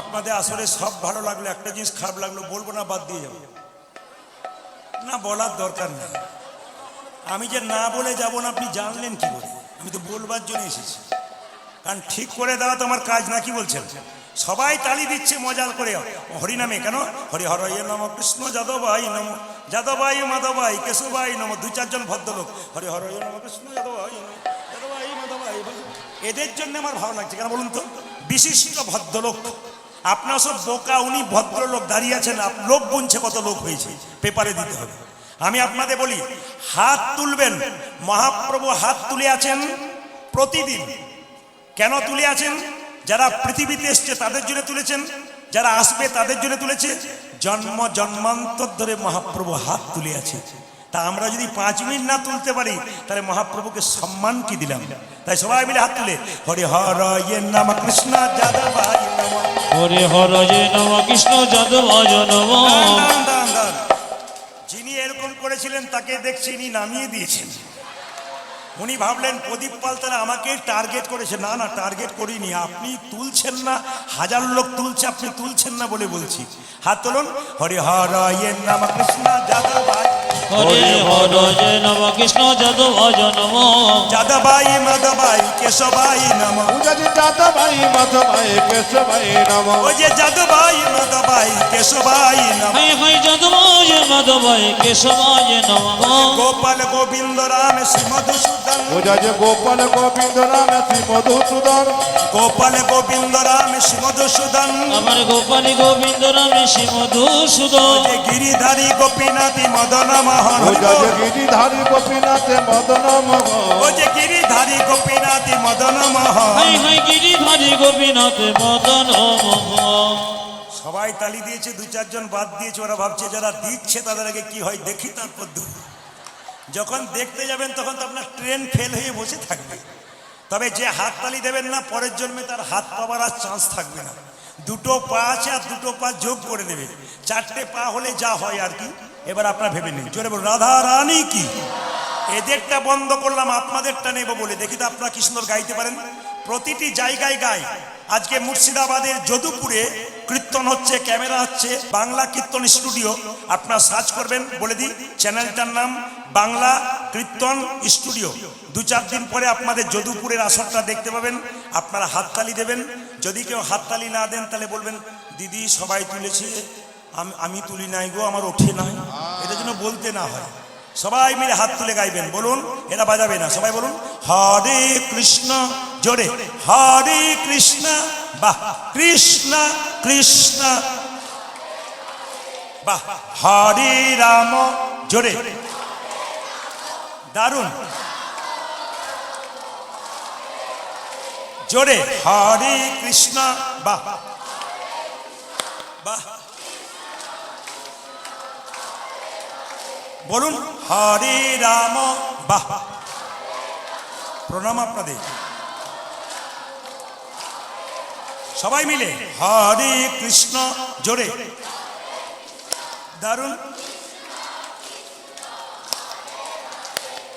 আপনাদের আসলে সব ভালো লাগলো, একটা জিনিস খারাপ লাগলো, বলবো না, বাদ দিয়ে যাবো না, বলার দরকার নেই। আমি যে না বলে যাবো না আপনি জানলেন কি করে? আমি তো বলবার জন্য এসেছি, কারণ ঠিক করে দেওয়া তো আমার কাজ না। কি বলছেন? সবাই তালি দিচ্ছে মজাল করে হরিনামে। কেন? হরি হর ইয়ে নম কৃষ্ণ যাদবায় নম। যাদবায় মাধবায় কেশবায় নম। 2-4 জন ভদ্রলোক হরি হর ইয়ে নম কৃষ্ণ যাদবায় নম, যাদবায় মাধবায়। এদের জন্য আমার ভালো লাগছে, কেন বলুন তো? বিশিষ্ট ভদ্রলোক। আপনার সব বোকা, উনি ভদ্রলোক দাঁড়িয়ে আছেন, লোক গুনছে কত লোক হয়েছে, পেপারে দিতে হবে। আমি আপনাদের বলি, হাত তুলবেন। মহাপ্রভু হাত তুলে আছেন প্রতিদিন। কেন তুলে আছেন? যারা পৃথিবীতে এসছে তাদের জন্য তুলেছেন, যারা আসবে তাদের জন্য তুলেছে। জন্ম জন্মান্তর ধরে মহাপ্রভু হাত তুলে আছে। তা আমরা যদি 5 মিনিট না তুলতে পারি তাহলে মহাপ্রভুকে সম্মান কি দিলাম? তাই সবাই মিলে হাত তুলে হরি হর ইয়ে নম কৃষ্ণ যাদবায় নম। হরে হরয়ে নম কৃষ্ণ যাদবায় নম। দান, দান, দান। যিনি এরকম করেছিলেন তাকে দেখছি ইনি নামিয়ে দিয়েছেন। উনি ভাবলেন প্রদীপ পাল তারা আমাকে টার্গেট করেছে। না না, টার্গেট করিনি, আপনি তুলছেন না, 1000 লোক তুলছে, আপনি তুলছেন না বলে বলছি। হাত তুলুন। হরি হর ইয়ে নম কৃষ্ণ যাদবায়। হরে হরয়ে নম কৃষ্ণ যাদবায় নম। যাদবায় মাধবায় কেশবায় নম। পূজাজি যাদবায় মাধবায় কেশবায় নম। ও যে যাদবায় মাধবায় কেশবায় নম। হাই হাই যাদবায় মাধবায় কেশবায় নম। গোপাল গোবিন্দ রাম শ্রী মধুসূদন। পূজাজি গোপাল গোবিন্দ রাম শ্রী মধুসূদন। গোপাল গোবিন্দ রাম শ্রী মধুসূদন। আমার গোপালী গোবিন্দ রাম শ্রী মধুসূদন। যে গিরিধারী গোপীনাথী মদন মোহন। পূজাজি গিরিধারী গোপীনাথ মদন মোহ। ও যে গিরিধারী গোপীনাথী মদন মোহন। হাই হাই গিরিধারী গোপীনাথ মদন মোহ। সবাই তালি দিয়েছে, 2-4 জন বাদ দিয়েছে। ওরা ভাবছে যারা দিচ্ছে তাদের আগে কি হয় দেখি, তারপর দেবো। যখন দেখতে যাবেন তখন তো আপনার ট্রেন ফেল হয়ে বসে থাকবে। তবে যে হাত তালি দেবেন না, পরের জন্মে তার হাত পাওয়ার আর চান্স থাকবে না। 2টো পা আছে আর 2টো পা যোগ করে দেবে, 4টে পা হলে যা হয় আর কি। এবার আপনারা ভেবে নিন, জোরে বলুন রাধা রানী কি। এদেরটা বন্ধ করলাম, আপনাদেরটা নেব বলে। দেখি তো আপনারা কৃষ্ণর গাইতে পারেন? প্রতিটি জায়গায় গায়। আজকে মুর্শিদাবাদের যদুপুরে কীর্তন হচ্ছে, ক্যামেরা হচ্ছে, বাংলা কীর্তন স্টুডিও। আপনারা সার্চ করবেন, বলে দিই চ্যানেলটার নাম বাংলা কীর্তন স্টুডিও। 2-4 দিন পরে আপনাদের যদুপুরের আসরটা দেখতে পাবেন। আপনারা হাততালি দেবেন। যদি কেউ হাততালি না দেন তাহলে বলবেন দিদি সবাই তুলেছে, আমি তুলি নাই গো, আমার ওঠে নাই। এটা যেন বলতে না হয়। সবাই মিলে হাত তুলে গাইবেন। বলুন, এরা বাজাবে না। সবাই বলুন হরে কৃষ্ণ, জোরে হরে কৃষ্ণ, বাহ কৃষ্ণ কৃষ্ণ, বাহ হরে রাম, জোরে দারুণ, জোরে হরে কৃষ্ণ, বাহ বাহ, বলুন হরে রাম, বাহ। প্রণাম আপনাদের। সবাই মিলে হরে কৃষ্ণ, জোরে দারুণ,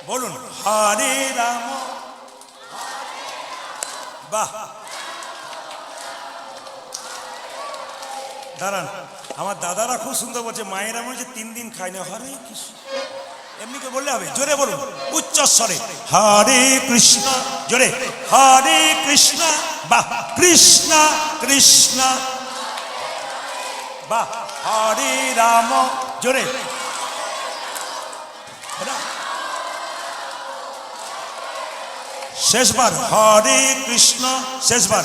বলুন হরে রাম, বাহ। দাঁড়ান, আমার দাদারা খুব সুন্দর বলছে, মায়েরা মনে হচ্ছে 3 দিন খায় না। হরে কৃষ্ণ এমনি করে বললে হবে? জোরে বলুন উচ্চ স্বরে হরে কৃষ্ণ, জোরে হরে কৃষ্ণ, বাহ কৃষ্ণ কৃষ্ণ, বাহ হরে রাম, জোরে শেষবার হরে কৃষ্ণ, শেষবার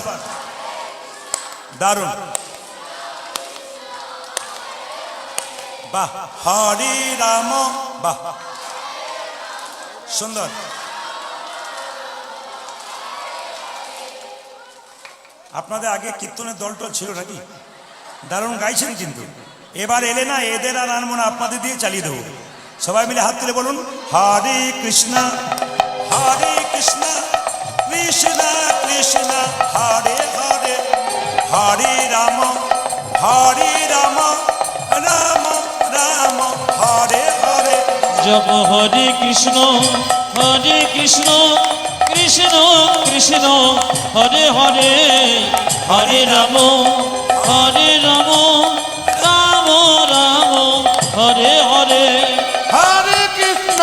দারুণ, বাহ হরে রাম, বাহ সুন্দর। আপনাদের আগে কীর্তনের দলটল ছিল নাকি? দারুণ গাইছেন কিন্তু। এবার এলে না, এদের আর আনবো না, আপনাদের দিয়ে চালিয়ে দেবো। সবাই মিলে হাত তুলে বলুন হরে কৃষ্ণ, হরে কৃষ্ণ কৃষ্ণ কৃষ্ণ হরে হরে, হরে রাম, হরে রাম, রাম রাম হরে হরে। জপ হরে কৃষ্ণ কৃষ্ণ কৃষ্ণ হরে হরে, হরে রাম রাম রাম হরে হরে। হরে কৃষ্ণ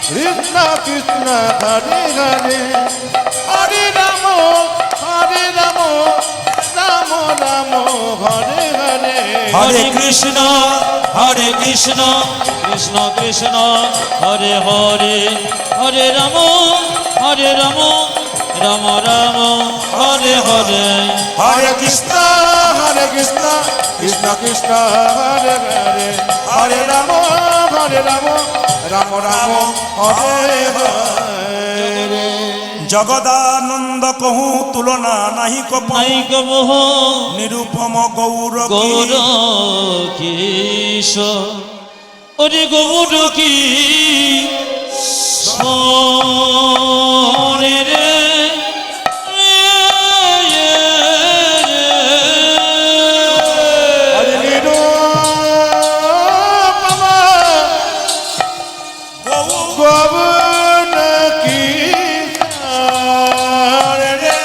কৃষ্ণ কৃষ্ণ হরে হরে, হরে রাম রাম রাম হরে হরে। হরে কৃষ্ণ কৃষ্ণ কৃষ্ণ হরে হরে, হরে রাম রাম রাম হরে হরে। হরে কৃষ্ণ কৃষ্ণ কৃষ্ণ হরে হরে, হরে রাম রাম রাম হরে হরে। জগদানন্দ কহু তুলনা নাহি কপ, নাই কবহ নিরূপম গৌর গৌর কৃষ্ণ, ওরে গৌর কি সরে রে। হরে নিরূপম গৌর কৃষ্ণ রে।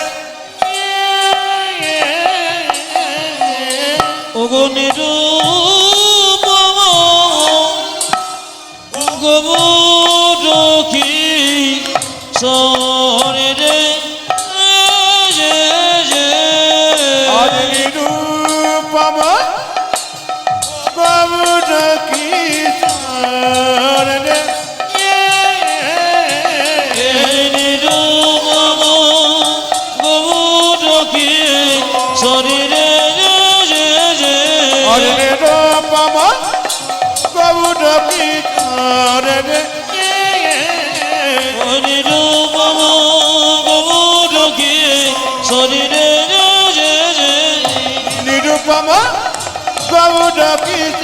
ওগো নিরূপম গৌর কৃষ্ণ রে। হরে নিরূপম গৌর কৃষ্ণ রে। নিরূপম গৌর কৃষ্ণ রে। হরে নিরূপম গৌর কৃষ্ণ রে। নিরূপম গৌর কৃষ্ণ রে। নিরূপম গৌর কৃষ্ণ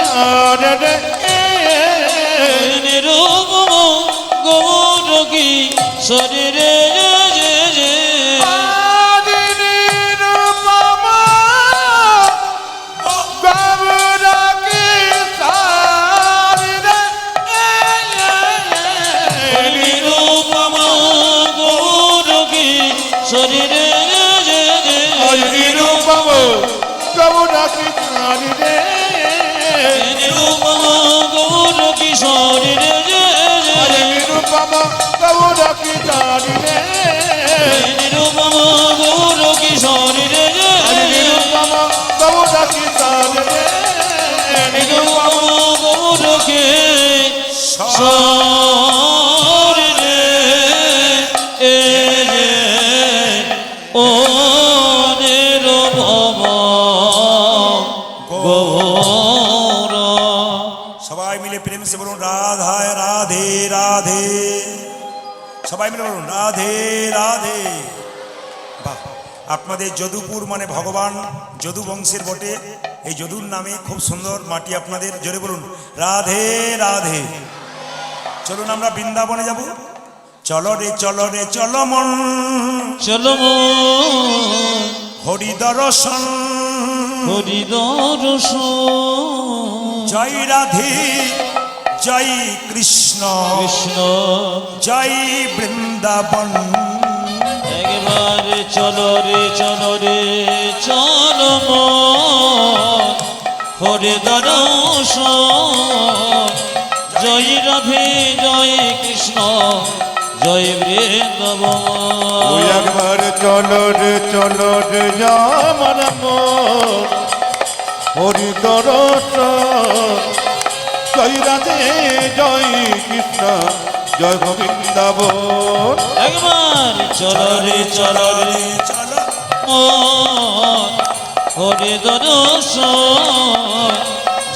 রে। নিরূপম গৌর কৃষ্ণ রে। হরে নিরূপম গৌর কৃষ্ণ রে। নিরূপম গৌর কিশোরী রে নিরুপম গৌর কিশোরী রে নিরুপম গৌর কিশোরী রে নিরুপম গৌর কিশোরী রে এ যে ও নিরুপম গৌর। সবাই মিলে প্রেম সে বলুন রাধায় রাধে রাধে, সবাই মিলে বলুন রাধে রাধে। বাহ, আপনাদের যদুপুর মানে ভগবান যদু বংশের বটে, এই যদুর নামে খুব সুন্দর মাটি আপনাদের। জোরে বলুন রাধে রাধে। চলুন আমরা বৃন্দাবনে যাব। চলো রে চলো মন চলো মন হরি দর্শন, হরি দর্শন। জয় রাধে জয় কৃষ্ণ কৃষ্ণ জয় বৃন্দাবন। একবারে চলো রে চলো মন হরে দর্শন। জয় রাধে জয় কৃষ্ণ জয় বৃন্দাবন। ওই একবার চলো রে আমার মন হরি দর্শন। জয় রাধে জয় কৃষ্ণ জয় গোবিন্দাবন। একবার চলো রে চলো মন হরে দর্শন।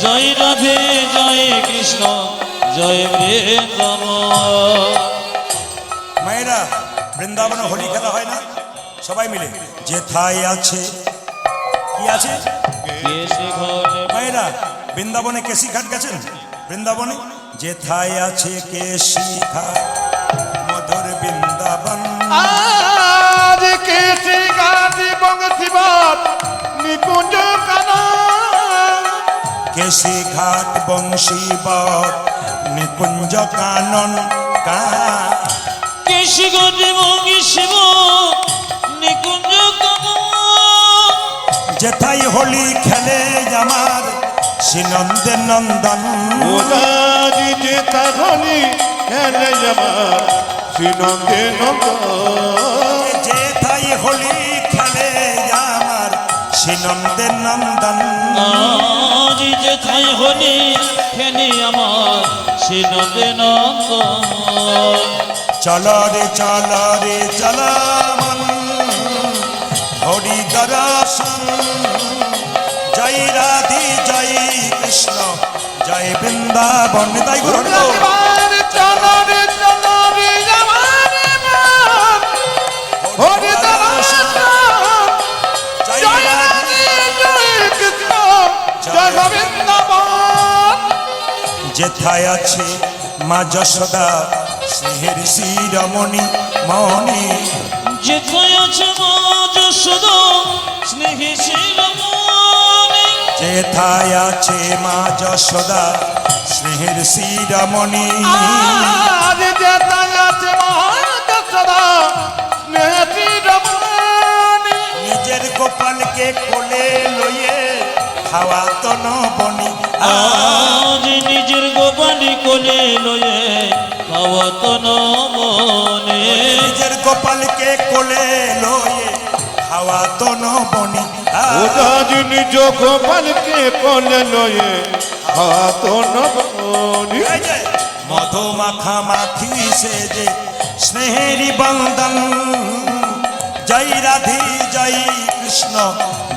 জয় রাধে জয় কৃষ্ণ জয় বৃন্দাবন। মায়েরা, বৃন্দাবনে হোলি খেলা হয় না? সবাই মিলে যেথায় আছে কি আছে কেশে ঘরে মায়েরা, বৃন্দাবনে কেশি ঘাট গেছেন? বৃন্দাবনে যেথায় আছে কেশি ঘাট মধুর বৃন্দাবন। আজ কেশি গাছি বংশীবাদ নিকুঞ্জ কানা। কেশি ঘাট বংশীবট নিকুঞ্জ কানন কা। কেশে ঘরে মঙ্গিশিব নিকুঞ্জ কানন। যেথায় হোলি খেলে আমার শ্রীনন্দে নন্দন। ওদাজি যে তাহলে খেলে আমার শ্রীনন্দে নন্দন। যেথায় হোলি খেলে আমার শ্রীনন্দে নন্দন। আজ যেথায় হলি খেলি আমার শ্রীনন্দে নন্দন। চলো রে চল মন হরি দর্শন। জয় রাধে জয় কৃষ্ণ জয় বৃন্দাবন। তাই গ্রহণ করো। একবার চলো রে আমার মন হরি দর্শন। জয় জয় রাধে রাধে জয় কৃষ্ণ জয় গোবিন্দাবন। যেথায় আছে মা যশোদা স্নেহের শিরমণি মণি। যেথায় আছে মা যশোদা স্নেহে শিরোমণি। যেথায় আছে মা যশোদা স্নেহের শিরমণি। আজ যেথায় আছে মহাযশোদা স্নেহের রমণী। নিজের গোপালকে কোলে লইয়ে খাওয়া তন বনি। আজ নিজের গোপালি কোলে লয়ে খাওয়াত মনে। নিজের গোপালকে কোলে লইয়ে খাওয়া তন বনি। ওদাজি নিজ গোপালকে কোলে লয়ে হাত নবনী। মধু মাখা মাখি সে যে স্নেহেরি বন্দন। জয় রাধে জয় কৃষ্ণ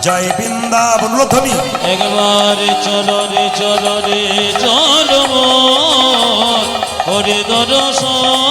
জয় বৃন্দাবন। ধ্বনি একবার চলো রে চলো মন হরে দর্শন।